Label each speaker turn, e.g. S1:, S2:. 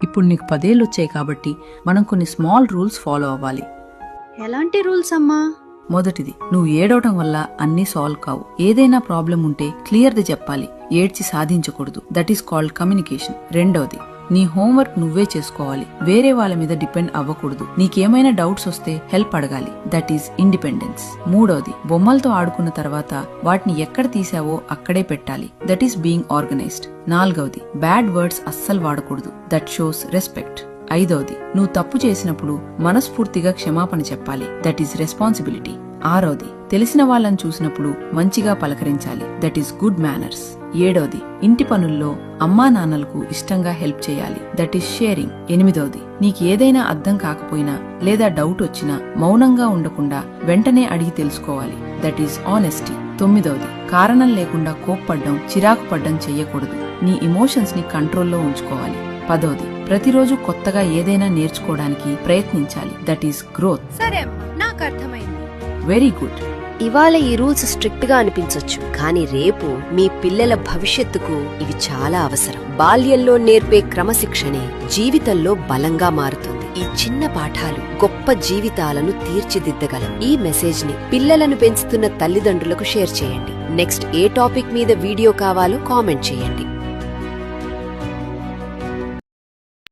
S1: ఇప్పుడు నీకు 10 ఏళ్ళు వచ్చాయి కాబట్టి మనం కొన్ని స్మాల్ రూల్స్ ఫాలో అవ్వాలి.
S2: ఎలాంటి రూల్స్ అమ్మా?
S1: మొదటిది, నువ్వు ఏడవటం వల్ల అన్నీ సాల్వ్ కావు. ఏదైనా ప్రాబ్లం ఉంటే క్లియర్ది చెప్పాలి, ఏడ్చి సాధించకూడదు. That is called communication. రెండవది, నీ హోంవర్క్ నువ్వే చేసుకోవాలి, వేరే వాళ్ళ మీద డిపెండ్ అవ్వకూడదు. నీకేమైనా డౌట్స్ వస్తే హెల్ప్ అడగాలి. That is independence. మూడవది, బొమ్మలతో ఆడుకున్న తర్వాత వాటిని ఎక్కడ తీసావో అక్కడే పెట్టాలి. That is being organized. నాలుగవది, బ్యాడ్ వర్డ్స్ అస్సలు వాడకూడదు. That shows respect. ఐదవది, నువ్వు తప్పు చేసినప్పుడు మనస్ఫూర్తిగా క్షమాపణ చెప్పాలి. That is responsibility. ఆరవది, తెలిసిన వాళ్ళని చూసినప్పుడు మంచిగా పలకరించాలి. That is good manners. ఏడవది, ఇంటి పనుల్లో అమ్మా నాన్నలకు ఇష్టంగా హెల్ప్ చేయాలి. That is sharing. ఎనిమిదవది, నీకు ఏదైనా అర్థం కాకపోయినా లేదా డౌట్ వచ్చినా మౌనంగా ఉండకుండా వెంటనే అడిగి తెలుసుకోవాలి. That is honesty. తొమ్మిదవది, కారణం లేకుండా కోప్పడ్డం, చిరాకు పడ్డం చెయ్యకూడదు. నీ ఎమోషన్స్ ని కంట్రోల్లో ఉంచుకోవాలి. పదవది, ప్రతిరోజు కొత్తగా ఏదైనా నేర్చుకోవడానికి ప్రయత్నించాలి. That is growth.
S2: సరే అమ్మా, నాకు అర్థమైంది.
S1: Very good.
S3: ఇవాళ ఈ రూల్స్ స్ట్రిక్ట్ గా అనిపించొచ్చు, కానీ రేపు మీ పిల్లల భవిష్యత్తుకు ఇవి చాలా అవసరం. బాల్యంలో నేర్పే క్రమశిక్షణే జీవితంలో బలంగా మారుతుంది. ఈ చిన్న పాఠాలు గొప్ప జీవితాలను తీర్చిదిద్దగలవు. ఈ మెసేజ్ ని పిల్లలను పెంచుతున్న తల్లిదండ్రులకు షేర్ చేయండి. నెక్స్ట్ ఏ టాపిక్ మీద వీడియో కావాలో కామెంట్ చేయండి.